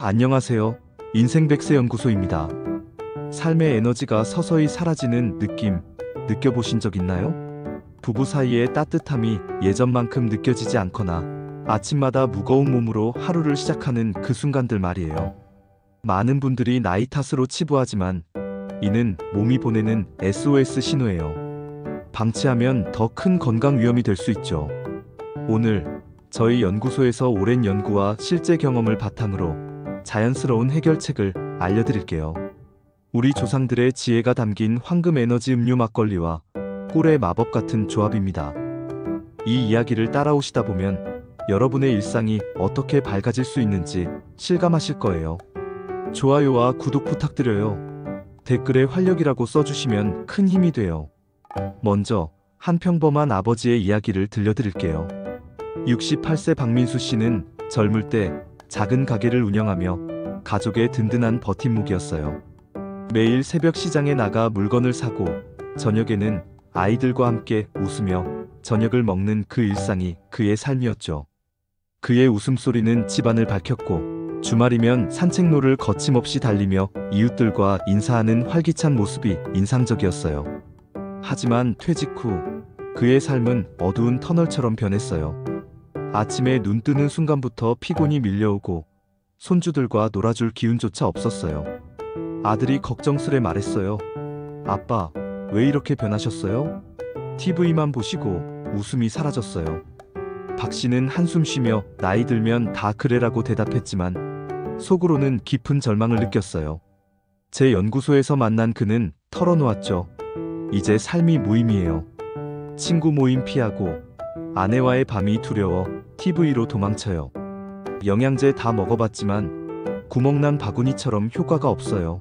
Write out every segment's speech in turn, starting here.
안녕하세요. 인생백세연구소입니다. 삶의 에너지가 서서히 사라지는 느낌, 느껴보신 적 있나요? 부부 사이의 따뜻함이 예전만큼 느껴지지 않거나 아침마다 무거운 몸으로 하루를 시작하는 그 순간들 말이에요. 많은 분들이 나이 탓으로 치부하지만 이는 몸이 보내는 SOS 신호예요. 방치하면 더 큰 건강 위험이 될 수 있죠. 오늘 저희 연구소에서 오랜 연구와 실제 경험을 바탕으로 자연스러운 해결책을 알려드릴게요. 우리 조상들의 지혜가 담긴 황금 에너지 음료 막걸리와 꿀의 마법 같은 조합입니다. 이 이야기를 따라오시다 보면 여러분의 일상이 어떻게 밝아질 수 있는지 실감하실 거예요. 좋아요와 구독 부탁드려요. 댓글에 활력이라고 써주시면 큰 힘이 돼요. 먼저 한 평범한 아버지의 이야기를 들려드릴게요. 68세 박민수 씨는 젊을 때 작은 가게를 운영하며 가족의 든든한 버팀목이었어요. 매일 새벽 시장에 나가 물건을 사고 저녁에는 아이들과 함께 웃으며 저녁을 먹는 그 일상이 그의 삶이었죠. 그의 웃음소리는 집안을 밝혔고 주말이면 산책로를 거침없이 달리며 이웃들과 인사하는 활기찬 모습이 인상적이었어요. 하지만 퇴직 후 그의 삶은 어두운 터널처럼 변했어요. 아침에 눈 뜨는 순간부터 피곤이 밀려오고 손주들과 놀아줄 기운조차 없었어요. 아들이 걱정스레 말했어요. 아빠, 왜 이렇게 변하셨어요? TV만 보시고 웃음이 사라졌어요. 박 씨는 한숨 쉬며 나이 들면 다 그래라고 대답했지만 속으로는 깊은 절망을 느꼈어요. 제 연구소에서 만난 그는 털어놓았죠. 이제 삶이 무의미해요. 친구 모임 피하고 아내와의 밤이 두려워 TV로 도망쳐요. 영양제 다 먹어봤지만 구멍난 바구니처럼 효과가 없어요.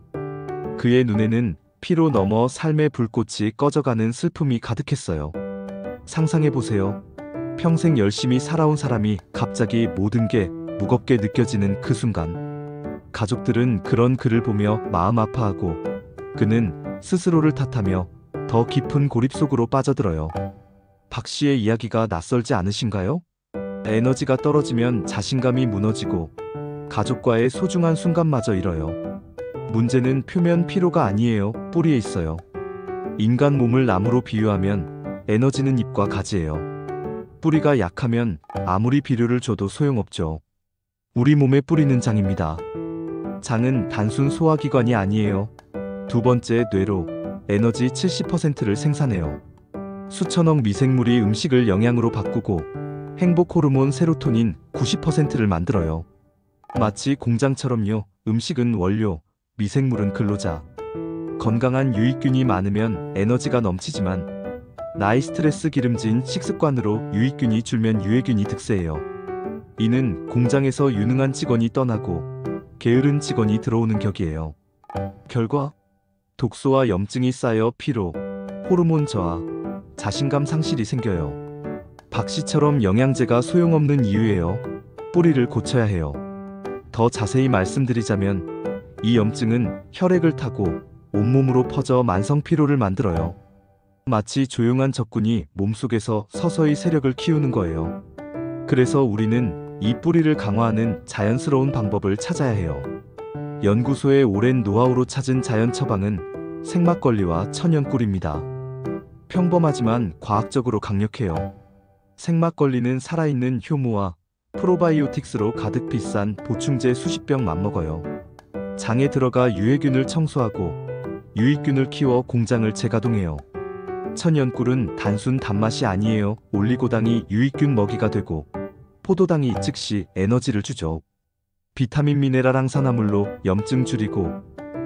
그의 눈에는 피로 넘어 삶의 불꽃이 꺼져가는 슬픔이 가득했어요. 상상해보세요. 평생 열심히 살아온 사람이 갑자기 모든 게 무겁게 느껴지는 그 순간. 가족들은 그런 그를 보며 마음 아파하고 그는 스스로를 탓하며 더 깊은 고립 속으로 빠져들어요. 박 씨의 이야기가 낯설지 않으신가요? 에너지가 떨어지면 자신감이 무너지고 가족과의 소중한 순간마저 잃어요. 문제는 표면 피로가 아니에요. 뿌리에 있어요. 인간 몸을 나무로 비유하면 에너지는 잎과 가지예요. 뿌리가 약하면 아무리 비료를 줘도 소용없죠. 우리 몸의 뿌리는 장입니다. 장은 단순 소화기관이 아니에요. 두 번째, 뇌로 에너지 70%를 생산해요. 수천억 미생물이 음식을 영양으로 바꾸고 행복 호르몬 세로토닌 90%를 만들어요. 마치 공장처럼요. 음식은 원료, 미생물은 근로자. 건강한 유익균이 많으면 에너지가 넘치지만 나이 스트레스 기름진 식습관으로 유익균이 줄면 유해균이 득세해요. 이는 공장에서 유능한 직원이 떠나고 게으른 직원이 들어오는 격이에요. 결과 독소와 염증이 쌓여 피로, 호르몬 저하, 자신감 상실이 생겨요. 박 씨처럼 영양제가 소용없는 이유예요. 뿌리를 고쳐야 해요. 더 자세히 말씀드리자면 이 염증은 혈액을 타고 온몸으로 퍼져 만성 피로를 만들어요. 마치 조용한 적군이 몸속에서 서서히 세력을 키우는 거예요. 그래서 우리는 이 뿌리를 강화하는 자연스러운 방법을 찾아야 해요. 연구소의 오랜 노하우로 찾은 자연 처방은 생막걸리와 천연꿀입니다. 평범하지만 과학적으로 강력해요. 생막걸리는 살아있는 효모와 프로바이오틱스로 가득 비싼 보충제 수십 병 맘먹어요. 장에 들어가 유해균을 청소하고 유익균을 키워 공장을 재가동해요. 천연꿀은 단순 단맛이 아니에요. 올리고당이 유익균 먹이가 되고 포도당이 즉시 에너지를 주죠. 비타민 미네랄 항산화물로 염증 줄이고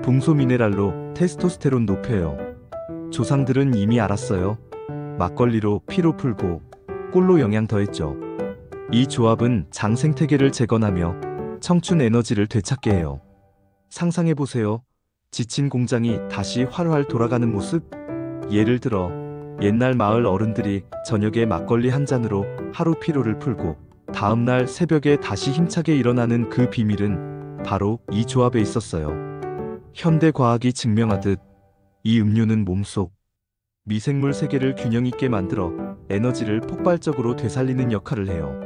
붕소 미네랄로 테스토스테론 높여요. 조상들은 이미 알았어요. 막걸리로 피로 풀고 꿀로 영양 더했죠. 이 조합은 장 생태계를 재건하며 청춘 에너지를 되찾게 해요. 상상해보세요. 지친 공장이 다시 활활 돌아가는 모습? 예를 들어 옛날 마을 어른들이 저녁에 막걸리 한 잔으로 하루 피로를 풀고 다음날 새벽에 다시 힘차게 일어나는 그 비밀은 바로 이 조합에 있었어요. 현대 과학이 증명하듯 이 음료는 몸속 미생물 세계를 균형 있게 만들어 에너지를 폭발적으로 되살리는 역할을 해요.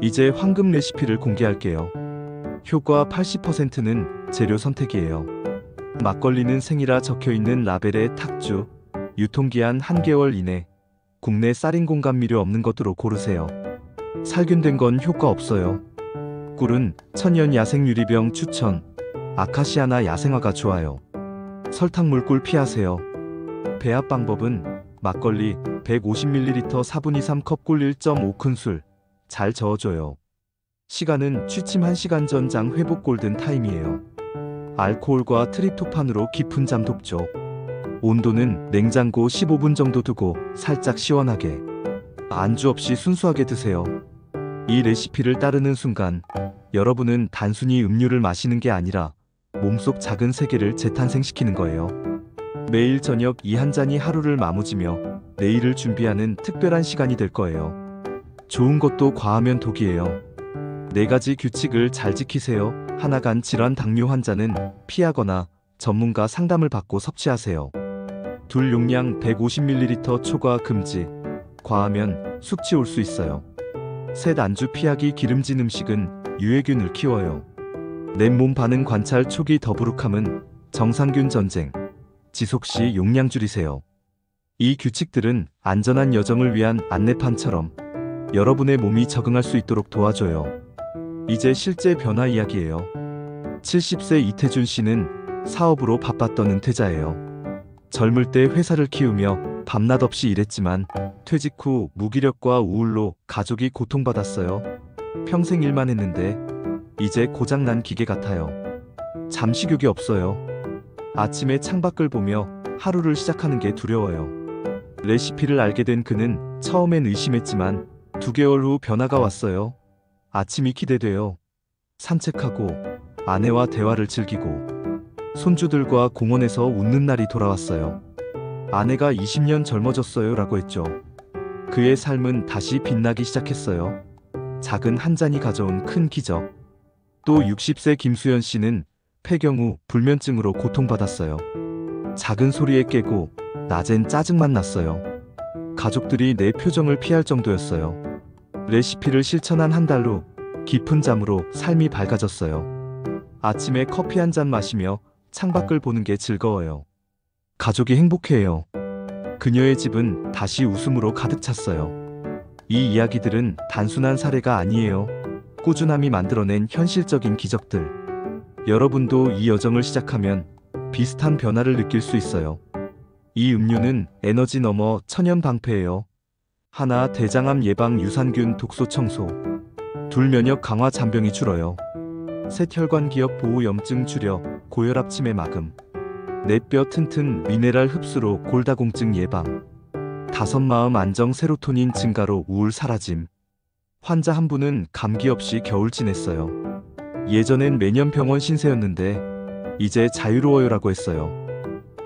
이제 황금 레시피를 공개할게요. 효과 80%는 재료 선택이에요. 막걸리는 생이라 적혀있는 라벨에 탁주, 유통기한 1개월 이내, 국내 쌀인공 감미료 없는 것으로 고르세요. 살균된 건 효과 없어요. 꿀은 천연 야생 유리병 추천, 아카시아나 야생화가 좋아요. 설탕물 꿀 피하세요. 배합 방법은 막걸리 150ml 4분의 3컵 꿀 1.5큰술, 잘 저어줘요. 시간은 취침 1시간 전 장 회복 골든 타임이에요. 알코올과 트립토판으로 깊은 잠 돕죠. 온도는 냉장고 15분 정도 두고 살짝 시원하게. 안주 없이 순수하게 드세요. 이 레시피를 따르는 순간 여러분은 단순히 음료를 마시는 게 아니라 몸속 작은 세계를 재탄생시키는 거예요. 매일 저녁 이 한 잔이 하루를 마무지며 내일을 준비하는 특별한 시간이 될 거예요. 좋은 것도 과하면 독이에요. 4가지 규칙을 잘 지키세요. 하나간 질환 당뇨 환자는 피하거나 전문가 상담을 받고 섭취하세요. 둘 용량 150ml 초과 금지. 과하면 숙취 올 수 있어요. 셋 안주 피하기 기름진 음식은 유해균을 키워요. 넷 몸 반응 관찰 초기 더부룩함은 정상균 전쟁. 지속 시 용량 줄이세요. 이 규칙들은 안전한 여정을 위한 안내판처럼 여러분의 몸이 적응할 수 있도록 도와줘요. 이제 실제 변화 이야기예요. 70세 이태준 씨는 사업으로 바빴던 은퇴자예요. 젊을 때 회사를 키우며 밤낮 없이 일했지만 퇴직 후 무기력과 우울로 가족이 고통받았어요. 평생 일만 했는데 이제 고장난 기계 같아요. 잠식욕이 없어요. 아침에 창밖을 보며 하루를 시작하는 게 두려워요. 레시피를 알게 된 그는 처음엔 의심했지만 2개월 후 변화가 왔어요. 아침이 기대돼요. 산책하고 아내와 대화를 즐기고 손주들과 공원에서 웃는 날이 돌아왔어요. 아내가 20년 젊어졌어요 라고 했죠. 그의 삶은 다시 빛나기 시작했어요. 작은 한 잔이 가져온 큰 기적. 또 60세 김수연 씨는 폐경 후 불면증으로 고통받았어요. 작은 소리에 깨고 낮엔 짜증만 났어요. 가족들이 내 표정을 피할 정도였어요. 레시피를 실천한 한 달 후 깊은 잠으로 삶이 밝아졌어요. 아침에 커피 한 잔 마시며 창밖을 보는 게 즐거워요. 가족이 행복해요. 그녀의 집은 다시 웃음으로 가득 찼어요. 이 이야기들은 단순한 사례가 아니에요. 꾸준함이 만들어낸 현실적인 기적들. 여러분도 이 여정을 시작하면 비슷한 변화를 느낄 수 있어요. 이 음료는 에너지 넘어 천연 방패예요. 하나 대장암 예방 유산균 독소 청소. 둘 면역 강화 잔병이 줄어요. 셋 혈관 기억 보호 염증 줄여 고혈압 치매 막음. 넷 뼈 튼튼 미네랄 흡수로 골다공증 예방. 다섯 마음 안정 세로토닌 증가로 우울 사라짐. 환자 한 분은 감기 없이 겨울 지냈어요. 예전엔 매년 병원 신세였는데 이제 자유로워요라고 했어요.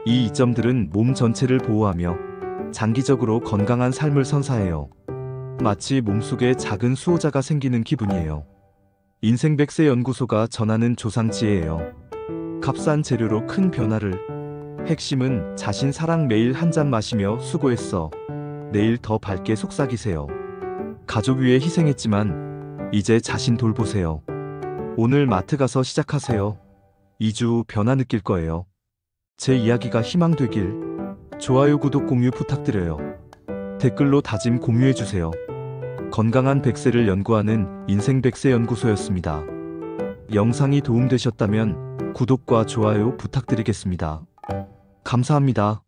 이 이점들은 몸 전체를 보호하며 장기적으로 건강한 삶을 선사해요. 마치 몸속에 작은 수호자가 생기는 기분이에요. 인생백세 연구소가 전하는 조상지혜예요. 값싼 재료로 큰 변화를. 핵심은 자신 사랑. 매일 한 잔 마시며 수고했어. 내일 더 밝게 속삭이세요. 가족 위해 희생했지만 이제 자신 돌보세요. 오늘 마트 가서 시작하세요. 2주 후 변화 느낄 거예요. 제 이야기가 희망되길. 좋아요, 구독, 공유 부탁드려요. 댓글로 다짐 공유해주세요. 건강한 100세를 연구하는 인생백세 연구소였습니다. 영상이 도움되셨다면 구독과 좋아요 부탁드리겠습니다. 감사합니다.